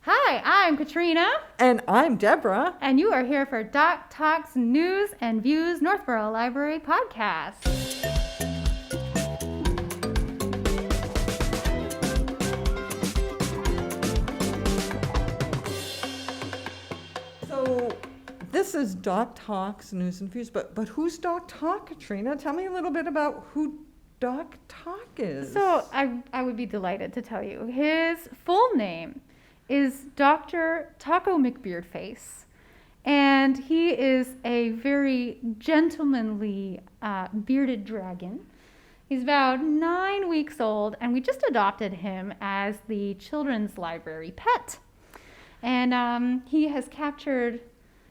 Hi, I'm Katrina. And I'm Deborah. And you are here for Doc Tac's News and Views Northborough Library podcast. So this is Doc Tac's News and Views, but who's Doc Tac, Katrina? Tell me a little bit about who Doc Tac is. So I would be delighted to tell you. His full name is Dr. Taco McBeardface, and he is a very gentlemanly bearded dragon. He's about 9 weeks old, and we just adopted him as the children's library pet. And he has captured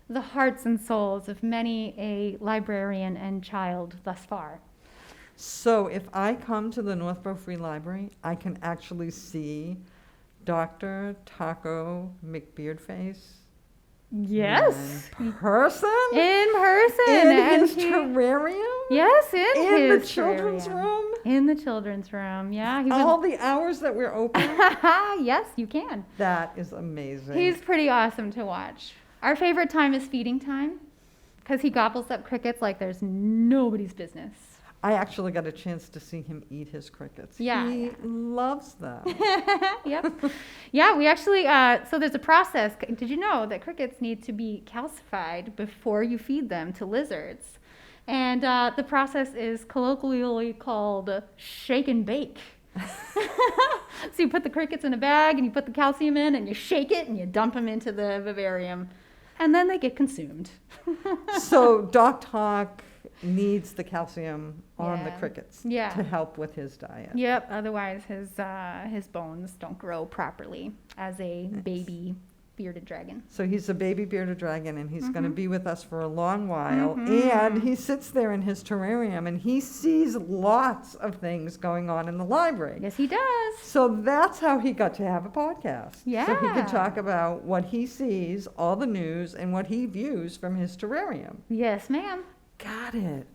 the hearts and souls of many a librarian and child thus far. So if I come to the Northborough Free Library, I can actually see Dr. Taco McBeardface? Yes. In person? In person. In his terrarium? Yes, in his the children's terrarium. room? In the children's room, yeah. All the hours that we're open? Yes, you can. That is amazing. He's pretty awesome to watch. Our favorite time is feeding time because he gobbles up crickets like there's nobody's business. I actually got a chance to see him eat his crickets. Yeah. He loves them. Yep. Yeah, we actually, so there's a process. Did you know that crickets need to be calcified before you feed them to lizards? And the process is colloquially called shake and bake. So you put the crickets in a bag and you put the calcium in and you shake it and you dump them into the vivarium. And then they get consumed. So Doc Tac needs the calcium on the crickets to help with his diet. Yep, otherwise his bones don't grow properly as a baby bearded dragon. So he's a baby bearded dragon, and he's going to be with us for a long while. And he sits there in his terrarium, and he sees lots of things going on in the library. Yes, he does. So that's how he got to have a podcast. Yeah. So he could talk about what he sees, all the news, and what he views from his terrarium. Yes, ma'am. Got it.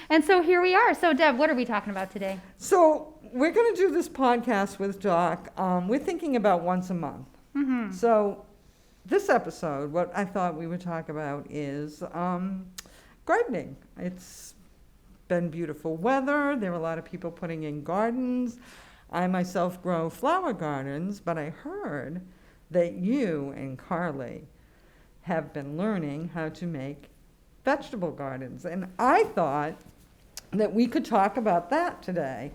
And so here we are. So, Deb, what are we talking about today? So we're going to do this podcast with Doc. We're thinking about once a month. Mm-hmm. So this episode, what I thought we would talk about is gardening. It's been beautiful weather. There are a lot of people putting in gardens. I myself grow flower gardens, but I heard that you and Carly have been learning how to make vegetable gardens. And I thought that we could talk about that today.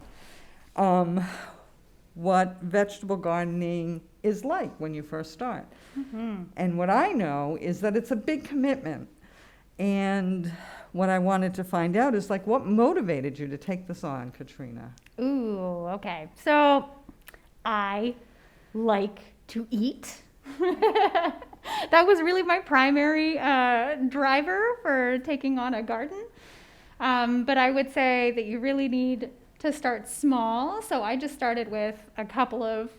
What vegetable gardening is like when you first start. Mm-hmm. And what I know is that it's a big commitment. And what I wanted to find out is, like, what motivated you to take this on, Katrina? Ooh, okay. So I like to eat. That was really my primary driver for taking on a garden. But I would say that you really need to start small. So I just started with a couple of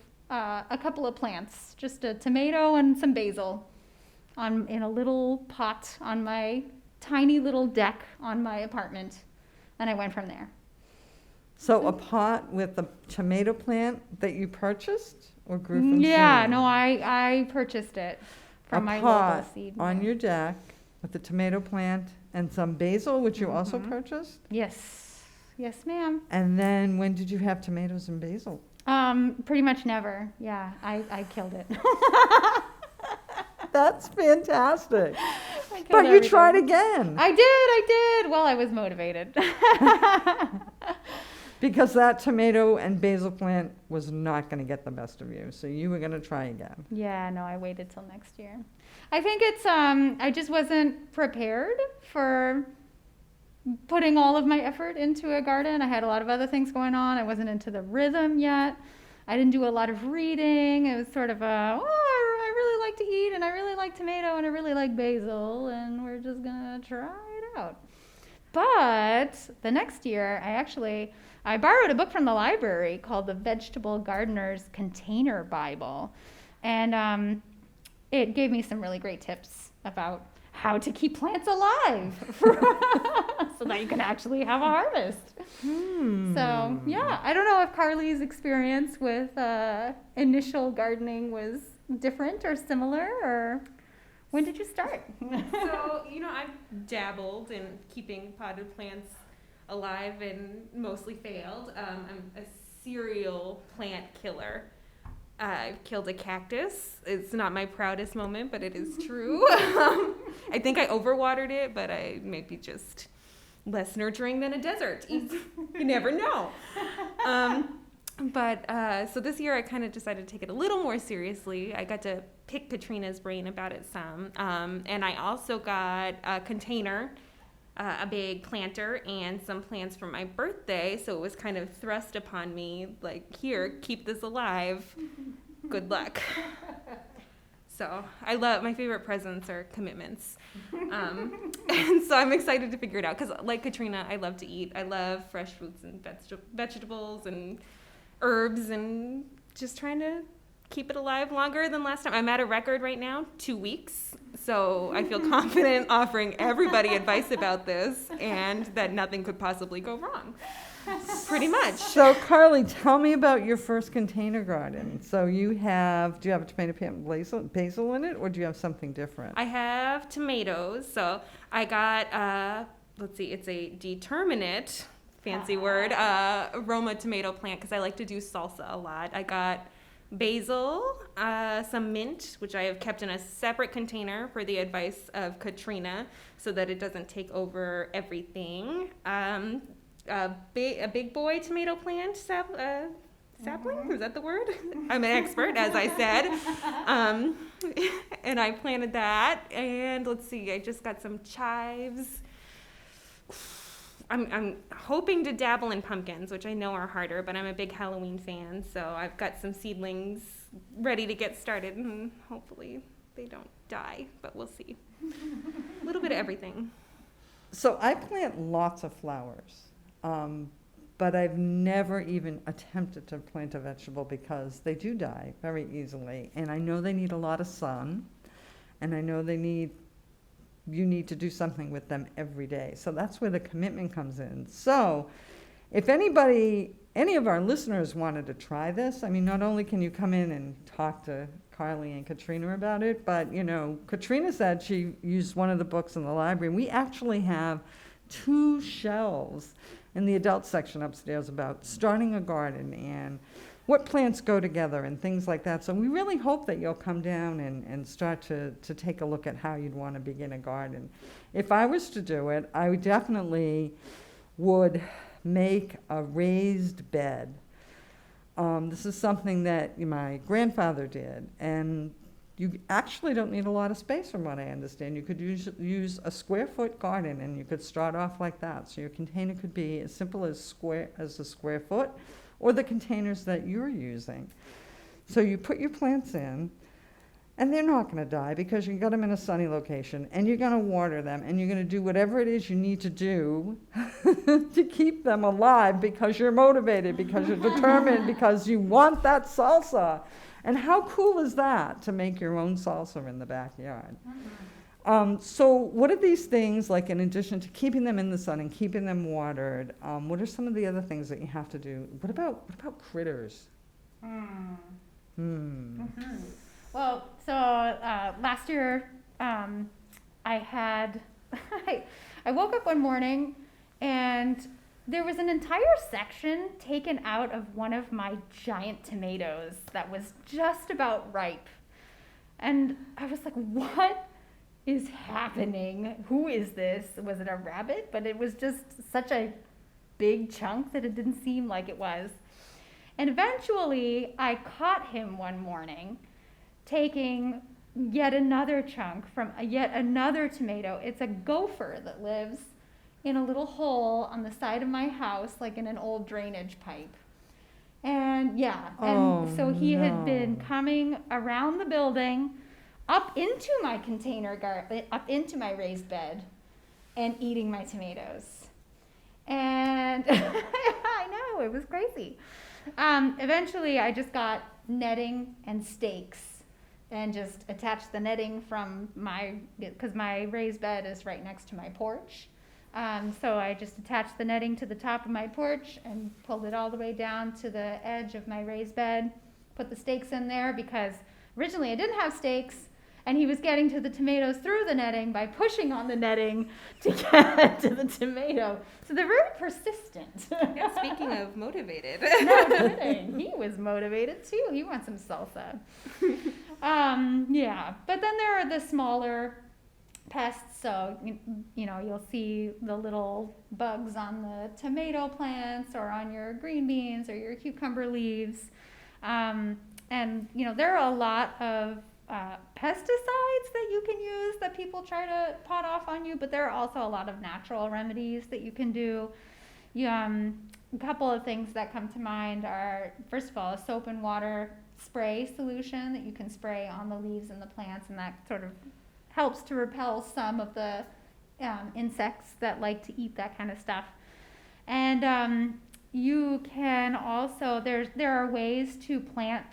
plants, just a tomato and some basil, in a little pot on my tiny little deck on my apartment, and I went from there. So a pot with a tomato plant that you purchased or grew from seed? Yeah, no, I purchased it from my local seed. On your deck with a tomato plant and some basil, which you also purchased? Yes, ma'am. And then when did you have tomatoes and basil? Pretty much never. Yeah, I killed it. That's fantastic. But you tried again. I did. Well, I was motivated. Because that tomato and basil plant was not going to get the best of you, so you were going to try again. Yeah, no, I waited till next year. I think it's, I just wasn't prepared for putting all of my effort into a garden. I had a lot of other things going on. I wasn't into the rhythm yet. I didn't do a lot of reading. It was sort of I really like to eat, and I really like tomato, and I really like basil, and we're just going to try it out. But the next year, I borrowed a book from the library called The Vegetable Gardener's Container Bible. And it gave me some really great tips about how to keep plants alive so that you can actually have a harvest. So yeah, I don't know if Carly's experience with initial gardening was different or similar, or when did you start? So, I've dabbled in keeping potted plants alive and mostly failed. I'm a serial plant killer. I've killed a cactus. It's not my proudest moment, but it is true. I think I overwatered it, but I maybe just less nurturing than a desert. You never know. So this year I kind of decided to take it a little more seriously. I got to pick Katrina's brain about it some. And I also got a container, a big planter, and some plants for my birthday. So it was kind of thrust upon me, like, here, keep this alive. Good luck. So my favorite presents are commitments. And so I'm excited to figure it out because, like Katrina, I love to eat. I love fresh fruits and vegetables and herbs, and just trying to keep it alive longer than last time. I'm at a record right now, 2 weeks. So I feel confident offering everybody advice about this and that nothing could possibly go wrong. Pretty much. So Carly, tell me about your first container garden. So do you have a tomato plant basil in it, or do you have something different? I have tomatoes. So I got, it's a determinate, fancy word, aroma tomato plant because I like to do salsa a lot. I got basil, some mint, which I have kept in a separate container for the advice of Katrina so that it doesn't take over everything. A big boy tomato plant, sapling, is that the word? I'm an expert, as I said. And I planted that, and let's see, I just got some chives. I'm hoping to dabble in pumpkins, which I know are harder, but I'm a big Halloween fan, so I've got some seedlings ready to get started, and hopefully they don't die, but we'll see. A little bit of everything. So I plant lots of flowers, but I've never even attempted to plant a vegetable because they do die very easily, and I know they need a lot of sun, and I know you need to do something with them every day. So that's where the commitment comes in. So if any of our listeners wanted to try this, I mean, not only can you come in and talk to Carly and Katrina about it, but, Katrina said she used one of the books in the library. We actually have 2 shelves in the adult section upstairs about starting a garden and what plants go together and things like that. So we really hope that you'll come down and start to take a look at how you'd want to begin a garden. If I was to do it, I definitely would make a raised bed. This is something that my grandfather did, and you actually don't need a lot of space from what I understand. You could use a square foot garden, and you could start off like that. So your container could be as simple as a square foot, or the containers that you're using. So you put your plants in, and they're not going to die because you got them in a sunny location, and you're going to water them, and you're going to do whatever it is you need to do to keep them alive because you're motivated, because you're determined, because you want that salsa. And how cool is that to make your own salsa in the backyard? So what are these things, like in addition to keeping them in the sun and keeping them watered, what are some of the other things that you have to do? What about critters? Well, so last year I had, I woke up one morning and there was an entire section taken out of one of my giant tomatoes that was just about ripe. And I was like, what is happening? Who is this? Was it a rabbit? But it was just such a big chunk that it didn't seem like it was. And eventually I caught him one morning taking yet another chunk from yet another tomato. It's a gopher that lives in a little hole on the side of my house, like in an old drainage pipe. And so he had been coming around the building, up into my container garden, up into my raised bed, and eating my tomatoes. And I know, it was crazy. Eventually I just got netting and stakes and just attach the netting from because my raised bed is right next to my porch. So I just attached the netting to the top of my porch and pulled it all the way down to the edge of my raised bed, put the stakes in there because originally I didn't have stakes, and he was getting to the tomatoes through the netting by pushing on the netting to get to the tomato. So they're very persistent. Yeah, speaking of motivated. No kidding. He was motivated too. He wants some salsa. Yeah, but then there are the smaller pests, so you'll see the little bugs on the tomato plants or on your green beans or your cucumber leaves, and there are a lot of pesticides that you can use that people try to pot off on you, but there are also a lot of natural remedies that you can do. A couple of things that come to mind are, first of all, a soap and water spray solution that you can spray on the leaves and the plants, and that sort of helps to repel some of the insects that like to eat that kind of stuff. And you can also, there are ways to plant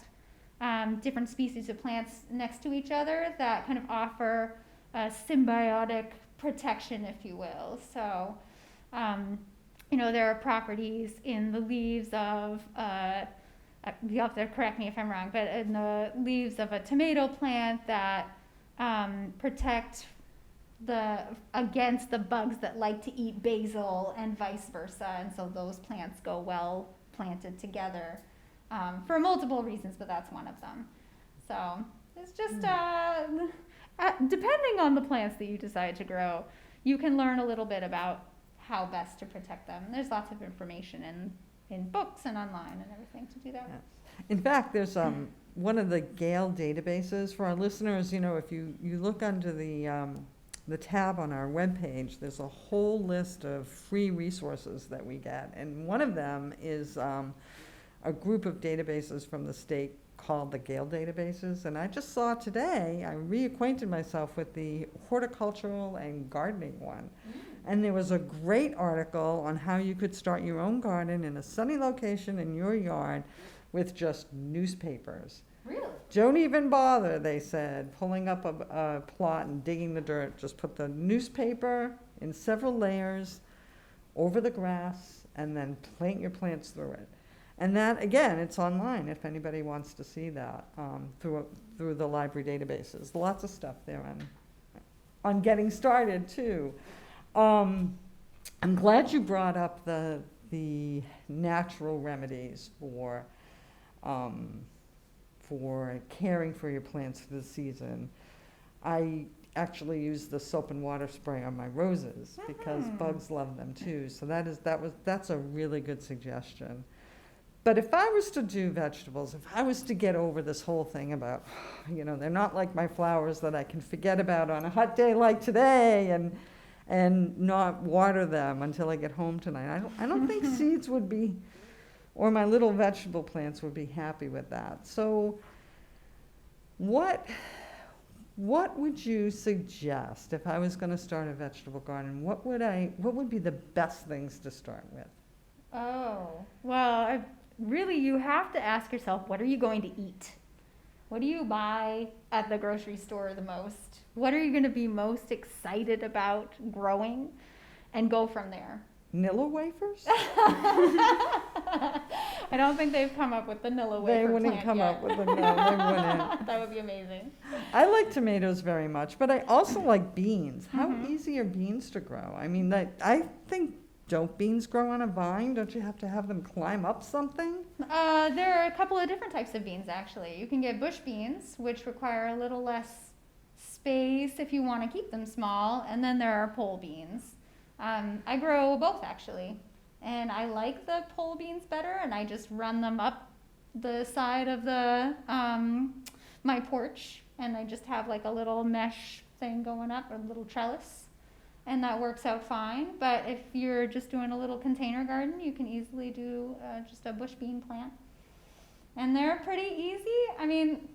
different species of plants next to each other that kind of offer a symbiotic protection, if you will. So, there are properties in the leaves of, you'll have to correct me if I'm wrong, but in the leaves of a tomato plant that protect against the bugs that like to eat basil and vice versa, and so those plants go well planted together for multiple reasons, but that's one of them. So it's just depending on the plants that you decide to grow, you can learn a little bit about how best to protect them. There's lots of information in books and online and everything to do that. Yeah. In fact, there's one of the Gale databases for our listeners. If you look under the tab on our webpage, there's a whole list of free resources that we get, and one of them is a group of databases from the state called the Gale databases. And I just saw today, I reacquainted myself with the horticultural and gardening one. And there was a great article on how you could start your own garden in a sunny location in your yard with just newspapers. Really? Don't even bother, they said, pulling up a plot and digging the dirt. Just put the newspaper in several layers over the grass and then plant your plants through it. And that, again, it's online if anybody wants to see that through the library databases. Lots of stuff there on getting started, too. I'm glad you brought up the natural remedies for caring for your plants for the season. I actually use the soap and water spray on my roses because bugs love them too. So that's a really good suggestion. But if I was to do vegetables, if I was to get over this whole thing about, they're not like my flowers that I can forget about on a hot day like today and not water them until I get home tonight. I don't think seeds would be, or my little vegetable plants would be happy with that. So what would you suggest if I was going to start a vegetable garden? What would be the best things to start with? Oh, well, really, you have to ask yourself, what are you going to eat? What do you buy at the grocery store the most? What are you going to be most excited about growing? And go from there. Nilla wafers? I don't think they've come up with the Nilla wafer They wouldn't plant come yet. up with a no, they wouldn't. That would be amazing. I like tomatoes very much, but I also like beans. How easy are beans to grow? I mean, I think, don't beans grow on a vine? Don't you have to have them climb up something? There are a couple of different types of beans, actually. You can get bush beans, which require a little less space if you want to keep them small, and then there are pole beans. I grow both, actually, and I like the pole beans better, and I just run them up the side of the my porch, and I just have like a little mesh thing going up, a little trellis. And that works out fine. But if you're just doing a little container garden, you can easily do just a bush bean plant. And they're pretty easy. I mean,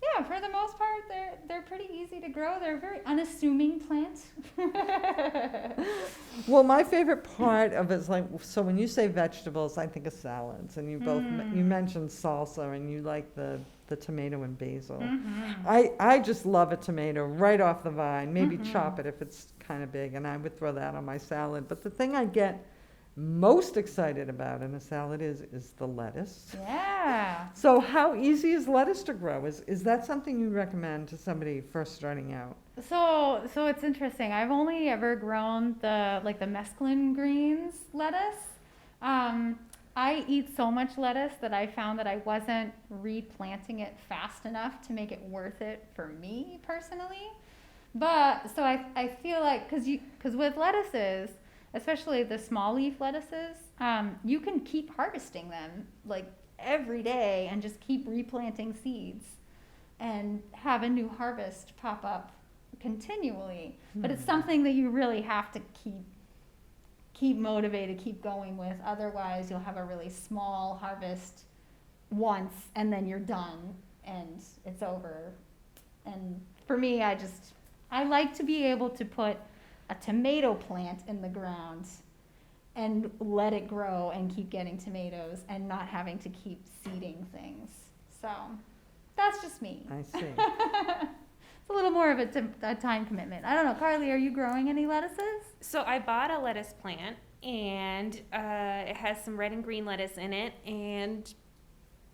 yeah, for the most part, they're pretty easy to grow. They're a very unassuming plant. Well, my favorite part of it is so when you say vegetables, I think of salads. And you mentioned salsa, and you like the the tomato and basil. Mm-hmm. I just love a tomato right off the vine, maybe chop it if it's kind of big, and I would throw that on my salad. But the thing I get most excited about in a salad is the lettuce. Yeah. So how easy is lettuce to grow? Is that something you recommend to somebody first starting out? So it's interesting. I've only ever grown the mesclun greens lettuce. I eat so much lettuce that I found that I wasn't replanting it fast enough to make it worth it for me personally. But so I feel like because with lettuces, especially the small leaf lettuces, you can keep harvesting them like every day and just keep replanting seeds and have a new harvest pop up continually. But it's something that you really have to keep motivated, keep going with. Otherwise, you'll have a really small harvest once and then you're done and it's over. And for me, I like to be able to put a tomato plant in the ground and let it grow and keep getting tomatoes and not having to keep seeding things. So that's just me. I see. It's a little more of a time commitment. I don't know, Carly, are you growing any lettuces? So I bought a lettuce plant, and it has some red and green lettuce in it, and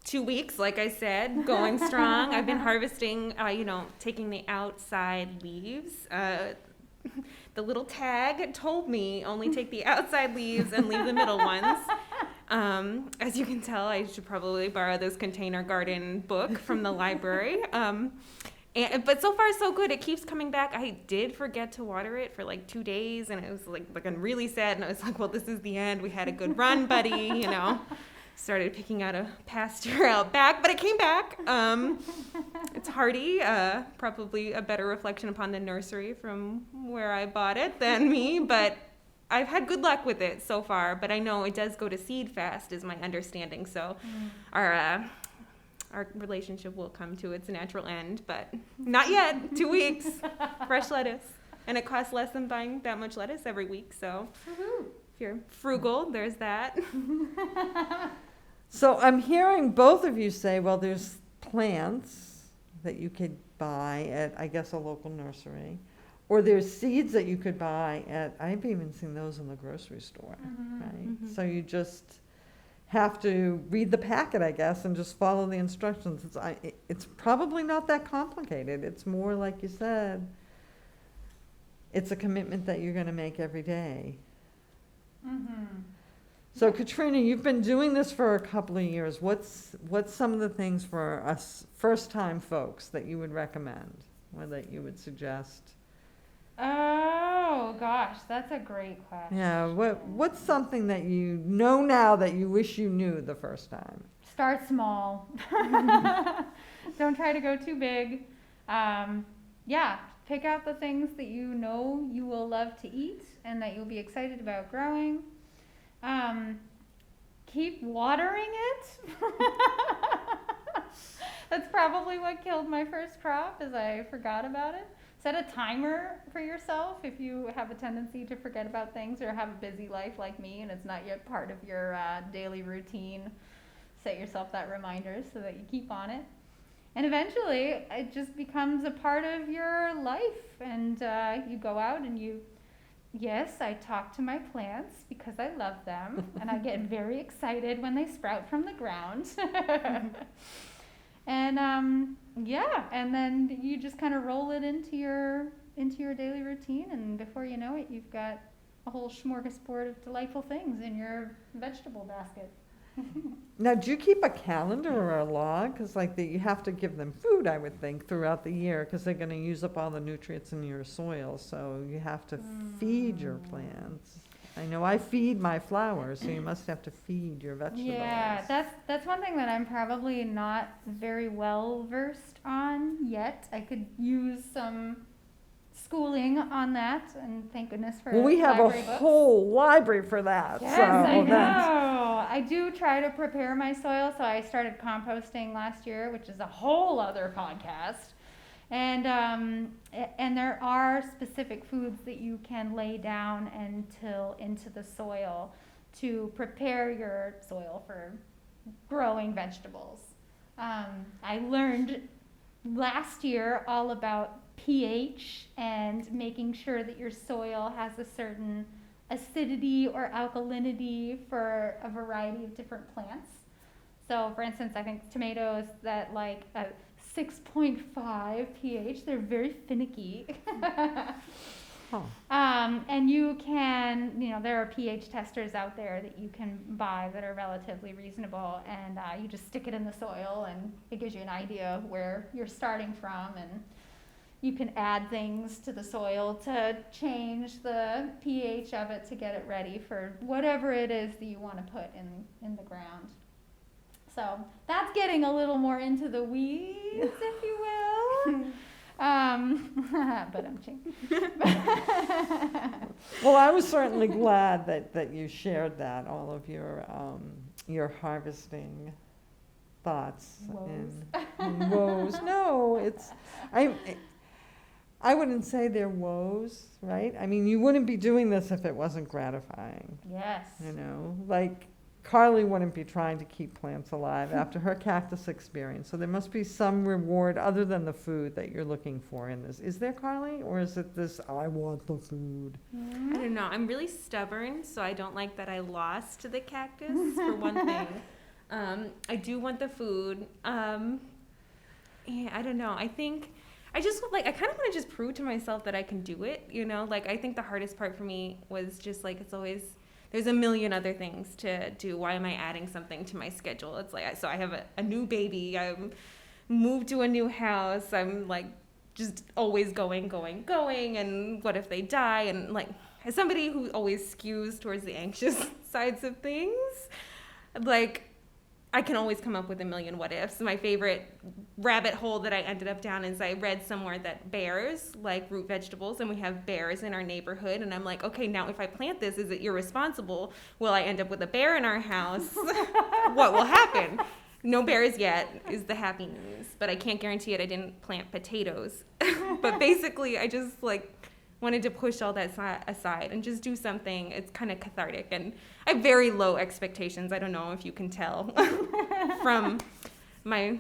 2 weeks, like I said, going strong. I've been harvesting, taking the outside leaves. The little tag told me only take the outside leaves and leave the middle ones. As you can tell, I should probably borrow this container garden book from the library. But so far so good. It keeps coming back. I did forget to water it for like 2 days, and it was looking really sad. And I was like, well, this is the end. We had a good run, buddy. Started picking out a pasture out back, but it came back. It's hardy, probably a better reflection upon the nursery from where I bought it than me, but I've had good luck with it so far. But I know it does go to seed fast, is my understanding. So our relationship will come to its natural end, but not yet. 2 weeks, fresh lettuce, and it costs less than buying that much lettuce every week. So if you're frugal, there's that. So I'm hearing both of you say, well, there's plants that you could buy at, I guess, a local nursery, or there's seeds that you could buy at, I've even seen those in the grocery store, right? So you just have to read the packet, I guess, and just follow the instructions. It's probably not that complicated. It's more like you said, it's a commitment that you're going to make every day. So Katrina, you've been doing this for a couple of years. What's some of the things for us first-time folks that you would recommend or that you would suggest? Oh gosh, that's a great question. Yeah, what's something that you know now that you wish you knew the first time? Start small. Don't try to go too big. Pick out the things that you know you will love to eat and that you'll be excited about growing. Keep watering it. That's probably what killed my first crop, is I forgot about it. Set a timer for yourself if you have a tendency to forget about things or have a busy life like me and it's not yet part of your daily routine. Set yourself that reminder so that you keep on it. And eventually it just becomes a part of your life, and you go out and yes, I talk to my plants because I love them, and I get very excited when they sprout from the ground. And and then you just kind of roll it into your daily routine, and before you know it, you've got a whole smorgasbord of delightful things in your vegetable basket. Now, do you keep a calendar or a log? Because you have to give them food, I would think, throughout the year, because they're going to use up all the nutrients in your soil. So you have to feed your plants. I know I feed my flowers, so you must have to feed your vegetables. Yeah, that's one thing that I'm probably not very well versed on yet. I could use some schooling on that, and thank goodness for Well, we have a library books. whole library for that. Yes, so I know. that's- I do try to prepare my soil, so I started composting last year, which is a whole other podcast. And there are specific foods that you can lay down and till into the soil to prepare your soil for growing vegetables. I learned last year all about pH and making sure that your soil has a certain acidity or alkalinity for a variety of different plants. So, for instance, I think tomatoes that like a 6.5 pH, they're very finicky. Huh. And you can, there are pH testers out there that you can buy that are relatively reasonable, and you just stick it in the soil, and it gives you an idea of where you're starting from, and you can add things to the soil to change the pH of it to get it ready for whatever it is that you want to put in the ground. So that's getting a little more into the weeds, if you will. But I'm changing. Well, I was certainly glad that you shared that, all of your harvesting thoughts and woes. No, I wouldn't say they're woes, right? I mean, you wouldn't be doing this if it wasn't gratifying. Yes. Like Carly wouldn't be trying to keep plants alive after her cactus experience. So there must be some reward other than the food that you're looking for in this. Is there, Carly? Or is it this, I want the food? I don't know. I'm really stubborn, so I don't like that I lost the cactus, for one thing. I do want the food. Yeah, I don't know. I think I just I kind of want to just prove to myself that I can do it, Like, I think the hardest part for me was just like, it's always, there's a million other things to do. Why am I adding something to my schedule? It's like, so I have a new baby. I'm moved to a new house. I'm like just always going. And what if they die? And like, as somebody who always skews towards the anxious sides of things, like, I can always come up with a million what ifs. My favorite rabbit hole that I ended up down is I read somewhere that bears like root vegetables, and we have bears in our neighborhood. And I'm like, okay, now if I plant this, is it irresponsible? Will I end up with a bear in our house? What will happen? No bears yet is the happy news, but I can't guarantee it. I didn't plant potatoes. But basically, I just wanted to push all that aside and just do something. It's kind of cathartic, and I have very low expectations. I don't know if you can tell from my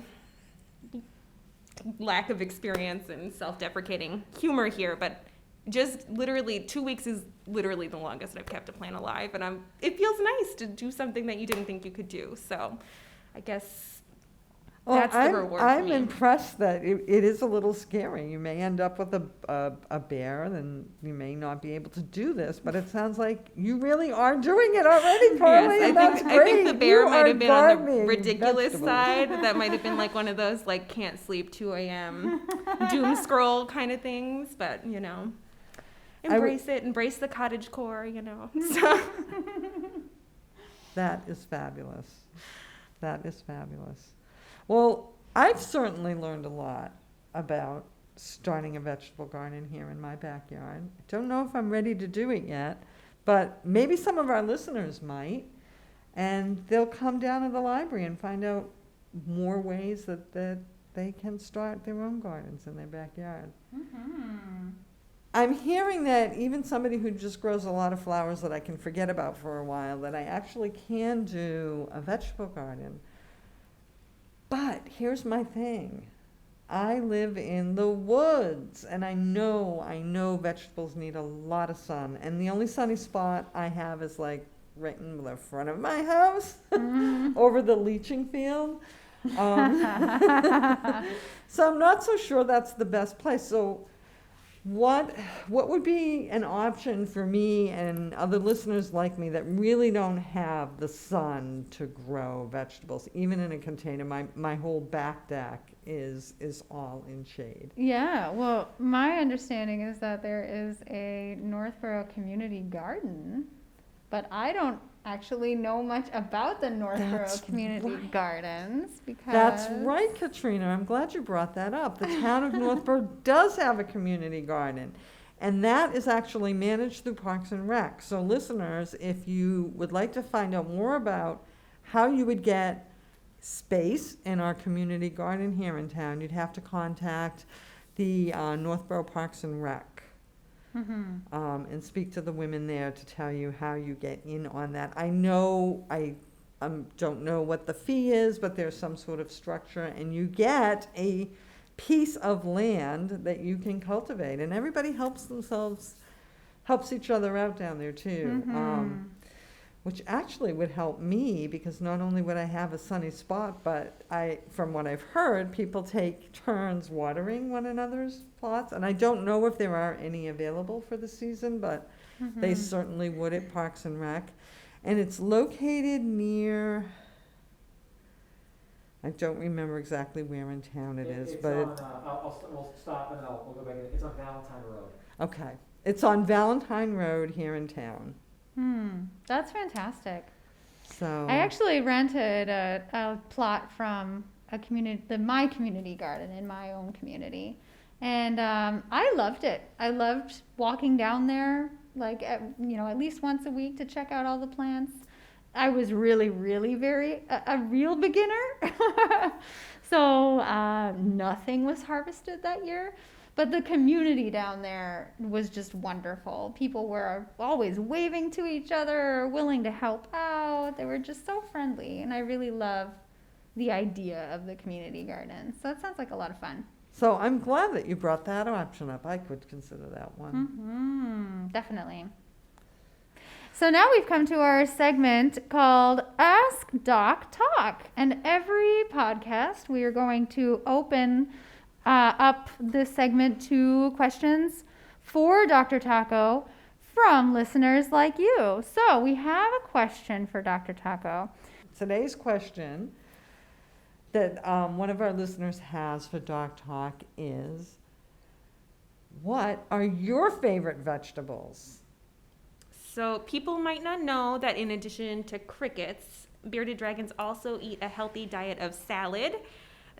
lack of experience and self-deprecating humor here, but just literally 2 weeks is literally the longest I've kept a plant alive, and it feels nice to do something that you didn't think you could do. So I guess that's the reward for I'm me. impressed that it is a little scary. You may end up with a bear, then you may not be able to do this, but it sounds like you really are doing it already, Carly. Yes, and that's I think the great. bear You might are have been on the gardening ridiculous vegetables. side. That might have been like one of those like can't sleep 2 a.m. doom scroll kind of things, but embrace it, embrace the cottage core, So. That is fabulous. That is fabulous. Well, I've certainly learned a lot about starting a vegetable garden here in my backyard. I don't know if I'm ready to do it yet, but maybe some of our listeners might, and they'll come down to the library and find out more ways that they can start their own gardens in their backyard. Mm-hmm. I'm hearing that even somebody who just grows a lot of flowers that I can forget about for a while, that I actually can do a vegetable garden. But here's my thing. I live in the woods, and I know vegetables need a lot of sun. And the only sunny spot I have is like right in the front of my house, over the leaching field. So I'm not so sure that's the best place. So what would be an option for me and other listeners like me that really don't have the sun to grow vegetables, even in a container? My whole back deck is all in shade. Yeah, well, my understanding is that there is a Northborough community garden, but I don't actually know much about the Northborough That's community right. gardens because That's right, Katrina. I'm glad you brought that up. The town of Northborough does have a community garden, and that is actually managed through Parks and Rec. So listeners, if you would like to find out more about how you would get space in our community garden here in town, you'd have to contact the Northborough Parks and Rec. And speak to the women there to tell you how you get in on that. I know I don't know what the fee is, but there's some sort of structure, and you get a piece of land that you can cultivate, and everybody helps each other out down there too. Which actually would help me, because not only would I have a sunny spot, but from what I've heard, people take turns watering one another's plots. And I don't know if there are any available for the season, but they certainly would at Parks and Rec. And it's located near, I don't remember exactly where in town it is, but we'll stop and we'll go back. It's on Valentine Road. okay. It's on Valentine Road here in town. That's fantastic. So I actually rented a plot from my community garden in my own community, and I loved it. I loved walking down there, like at least once a week to check out all the plants. I was really, really a real beginner, so nothing was harvested that year. But the community down there was just wonderful. People were always waving to each other, willing to help out. They were just so friendly. And I really love the idea of the community garden. So that sounds like a lot of fun. So I'm glad that you brought that option up. I could consider that one. Definitely. So now we've come to our segment called Ask Doc Tac. And every podcast we are going to open up this segment to questions for Dr. Taco from listeners like you. So we have a question for Dr. Taco. Today's question that one of our listeners has for Doc Tac is, what are your favorite vegetables? So people might not know that in addition to crickets, bearded dragons also eat a healthy diet of salad.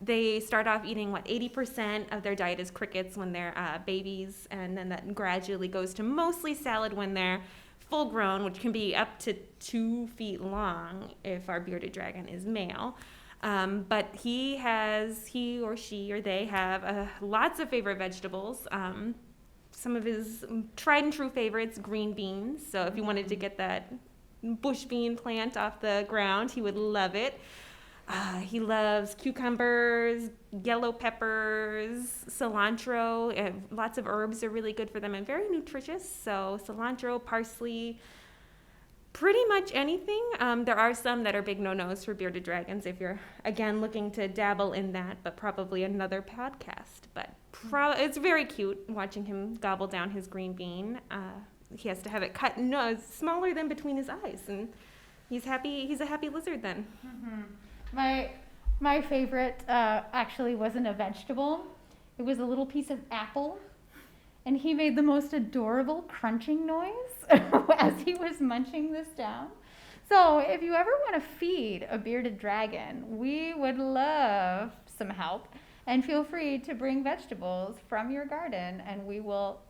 They start off eating 80% of their diet is crickets when they're babies, and then that gradually goes to mostly salad when they're full grown, which can be up to 2 feet long if our bearded dragon is male. But he or she or they have lots of favorite vegetables. Some of his tried and true favorites, green beans. So if you wanted to get that bush bean plant off the ground, he would love it. He loves cucumbers, yellow peppers, cilantro. Lots of herbs are really good for them and very nutritious. So cilantro, parsley, pretty much anything. There are some that are big no-nos for bearded dragons if you're, again, looking to dabble in that, but probably another podcast. But it's very cute watching him gobble down his green bean. He has to have it cut smaller than between his eyes, and he's happy. He's a happy lizard then. My favorite actually wasn't a vegetable. It was a little piece of apple, and he made the most adorable crunching noise as he was munching this down. So if you ever want to feed a bearded dragon, we would love some help, and feel free to bring vegetables from your garden, and we will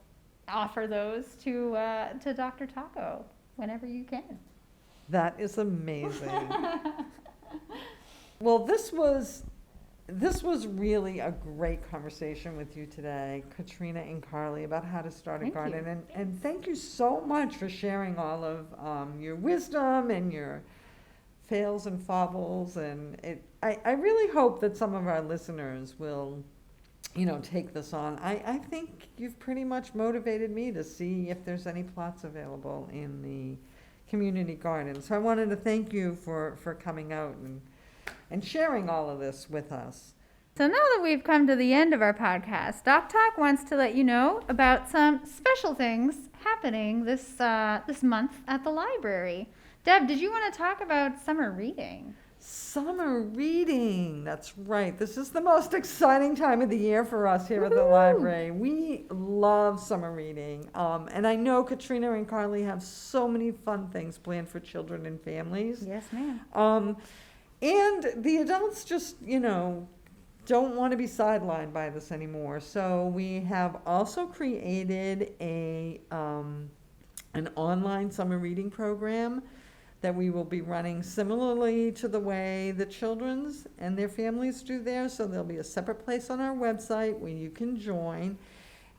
offer those to Dr. Taco whenever you can. That is amazing. Well, this was really a great conversation with you today, Katrina and Carly, about how to start a garden. And thank you so much for sharing all of your wisdom and your fails and fobbles. And I really hope that some of our listeners will, take this on. I think you've pretty much motivated me to see if there's any plots available in the community garden. So I wanted to thank you for coming out and sharing all of this with us. So now that we've come to the end of our podcast, Doc Tac wants to let you know about some special things happening this month at the library. Deb, did you want to talk about summer reading? Summer reading, that's right. This is the most exciting time of the year for us here at the Woohoo! library. We love summer reading. And I know Katrina and Carly have so many fun things planned for children and families. Yes, ma'am. And the adults just, don't want to be sidelined by this anymore. So we have also created an online summer reading program that we will be running similarly to the way the children's and their families do theirs. So there'll be a separate place on our website where you can join.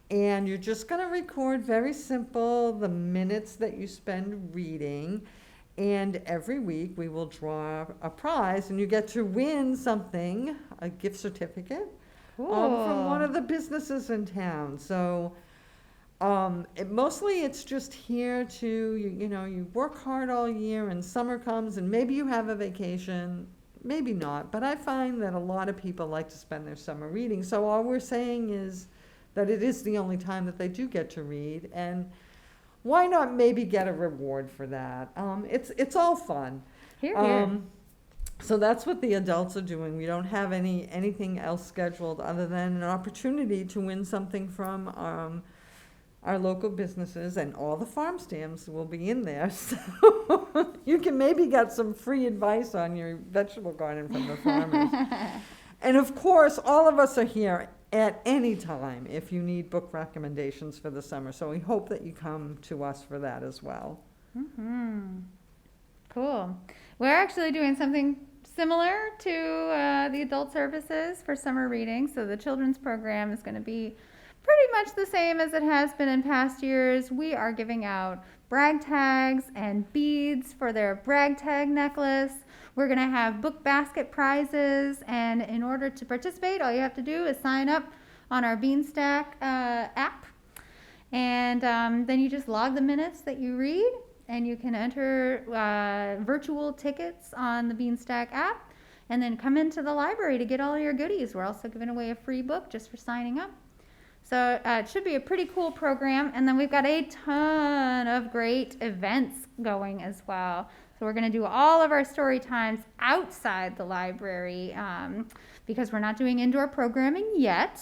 And you're just going to record, very simple, the minutes that you spend reading. And every week we will draw a prize, and you get to win something, a gift certificate, from one of the businesses in town. So mostly it's just here to, you work hard all year and summer comes and maybe you have a vacation, maybe not. But I find that a lot of people like to spend their summer reading. So all we're saying is that it is the only time that they do get to read. And why not maybe get a reward for that? It's all fun. Here. So that's what the adults are doing. We don't have anything else scheduled other than an opportunity to win something from our local businesses, and all the farm stamps will be in there. So you can maybe get some free advice on your vegetable garden from the farmers. And of course, all of us are here at any time if you need book recommendations for the summer. So we hope that you come to us for that as well. Mm-hmm. Cool. We're actually doing something similar to the adult services for summer reading. So the children's program is going to be pretty much the same as it has been in past years. We are giving out brag tags and beads for their brag tag necklace. We're going to have book basket prizes, and in order to participate, all you have to do is sign up on our Beanstack app, and then you just log the minutes that you read, and you can enter virtual tickets on the Beanstack app, and then come into the library to get all your goodies. We're also giving away a free book just for signing up. So it should be a pretty cool program. And then we've got a ton of great events going as well. So we're going to do all of our story times outside the library because we're not doing indoor programming yet.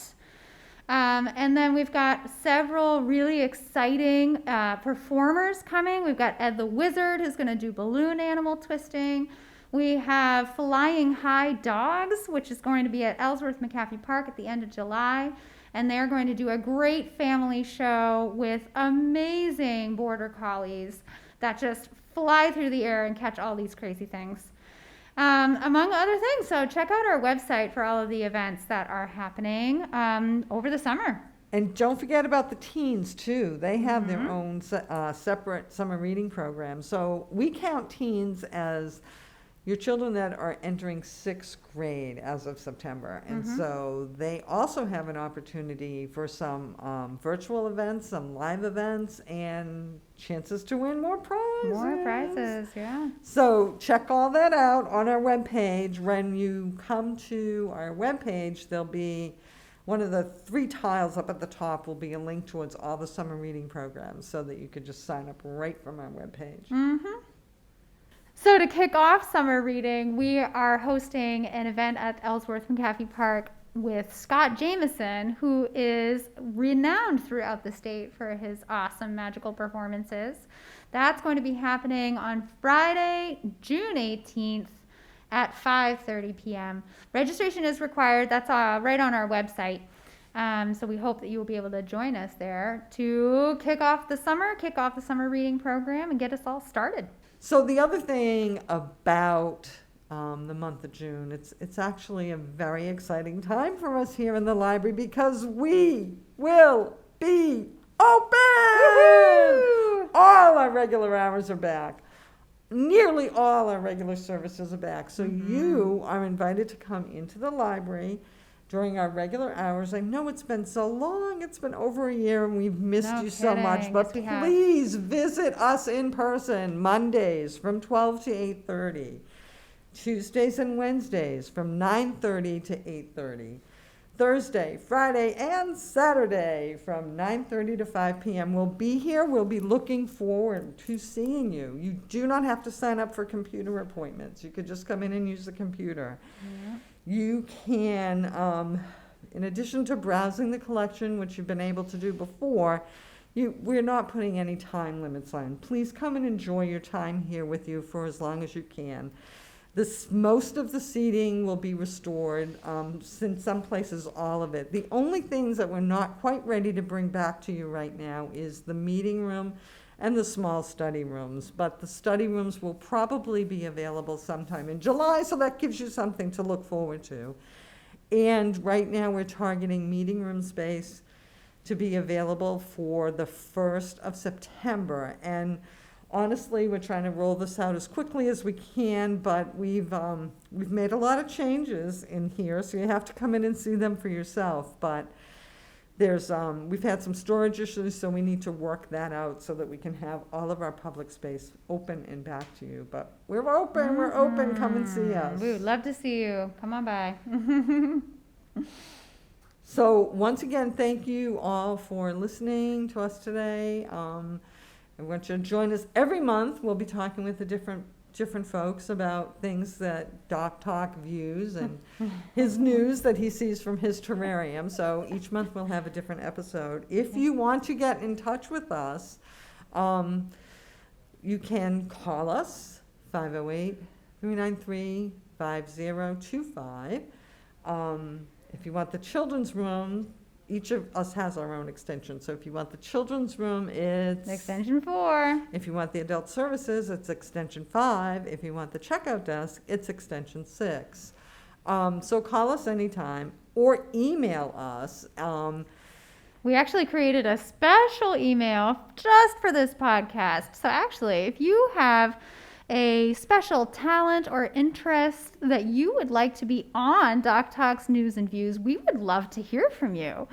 And then we've got several really exciting performers coming. We've got Ed the Wizard, who's going to do balloon animal twisting. We have Flying High Dogs, which is going to be at Ellsworth McCaffey Park at the end of July. And they're going to do a great family show with amazing border collies that just fly through the air and catch all these crazy things, among other things. So check out our website for all of the events that are happening over the summer. And don't forget about the teens, too. They have their own separate summer reading program. So we count teens as your children that are entering 6th grade as of September. And so they also have an opportunity for some virtual events, some live events, and chances to win more prizes. More prizes, yeah. So check all that out on our webpage. When you come to our webpage, there'll be one of the 3 tiles up at the top will be a link towards all the summer reading programs so that you could just sign up right from our webpage. Mm-hmm. So to kick off summer reading, we are hosting an event at Ellsworth McCaffey Park with Scott Jameson, who is renowned throughout the state for his awesome magical performances. That's going to be happening on Friday, June 18th at 5:30 p.m. Registration is required. That's right on our website. So we hope that you will be able to join us there to kick off the summer reading program and get us all started. So the other thing about the month of June, it's actually a very exciting time for us here in the library because we will be open! Woo-hoo! All our regular hours are back. Nearly all our regular services are back. So you are invited to come into the library during our regular hours. I know it's been so long. It's been over a year and we've missed you so much. But please visit us in person Mondays from 12 to 8:30. Tuesdays and Wednesdays from 9:30 to 8:30. Thursday, Friday, and Saturday from 9:30 to 5 p.m. We'll be here. We'll be looking forward to seeing you. You do not have to sign up for computer appointments. You could just come in and use the computer. Yeah. You can, in addition to browsing the collection, which you've been able to do before, we're not putting any time limits on. Please come and enjoy your time here with you for as long as you can. Most of the seating will be restored, in some places all of it. The only things that we're not quite ready to bring back to you right now is the meeting room and the small study rooms. But the study rooms will probably be available sometime in July, so that gives you something to look forward to. And right now we're targeting meeting room space to be available for the 1st of September. And honestly, we're trying to roll this out as quickly as we can, but we've made a lot of changes in here, so you have to come in and see them for yourself. But we've had some storage issues, so we need to work that out so that we can have all of our public space open and back to you. But we're open, come and see us. We would love to see you. Come on by. So once again, thank you all for listening to us today. I want you to join us every month. We'll be talking with the different folks about things that Doc Tac views and his news that he sees from his terrarium. So each month we'll have a different episode. If you want to get in touch with us, you can call us, 508-393-5025. If you want the children's room, each of us has our own extension. So if you want the children's room, it's Extension 4. If you want the adult services, it's extension 5. If you want the checkout desk, it's extension 6. So call us anytime or email us. We actually created a special email just for this podcast. So actually, if you have a special talent or interest that you would like to be on Doc Tac's News and Views, we would love to hear from you.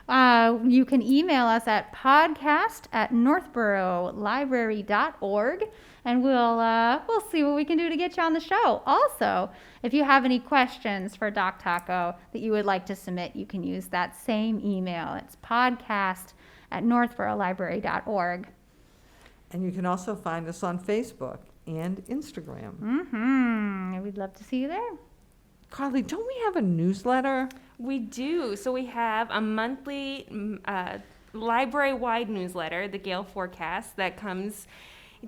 You can email us at podcast@northboroughlibrary.org, and we'll see what we can do to get you on the show. Also, if you have any questions for Doc Taco that you would like to submit, you can use that same email. It's podcast@northboroughlibrary.org. And you can also find us on Facebook and Instagram. We'd love to see you there. Carly, don't we have a newsletter? We do. So we have a monthly library-wide newsletter, the Gale Forecast, that comes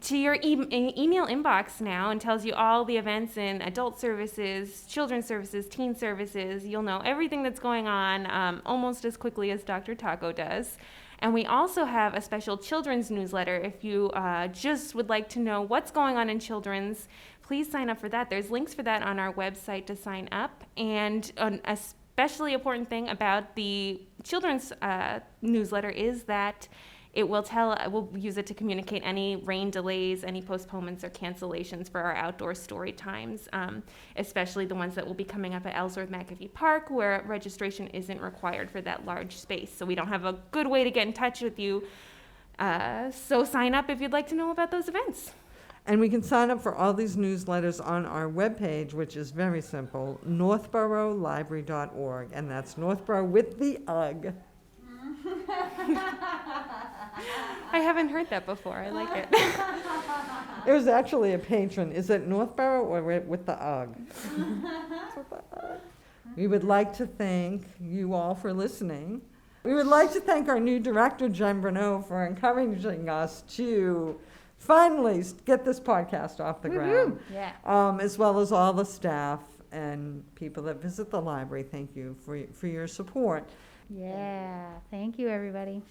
to your email inbox now and tells you all the events in adult services, children's services, teen services. You'll know everything that's going on almost as quickly as Dr. Taco does. And we also have a special children's newsletter. If you just would like to know what's going on in children's, please sign up for that. There's links for that on our website to sign up. And an especially important thing about the children's newsletter is that we'll use it to communicate any rain delays, any postponements or cancellations for our outdoor story times, especially the ones that will be coming up at Ellsworth McAfee Park, where registration isn't required for that large space. So we don't have a good way to get in touch with you. So sign up if you'd like to know about those events. And we can sign up for all these newsletters on our webpage, which is very simple, northboroughlibrary.org, and that's Northborough with the UGG. I haven't heard that before. I like it. It was actually a patron. Is it Northborough or with the UGG? We would like to thank you all for listening. We would like to thank our new director, Jen Bruneau, for encouraging us to finally get this podcast off the ground. Yeah. As well as all the staff and people that visit the library. Thank you for your support. Yeah. Thank you, everybody.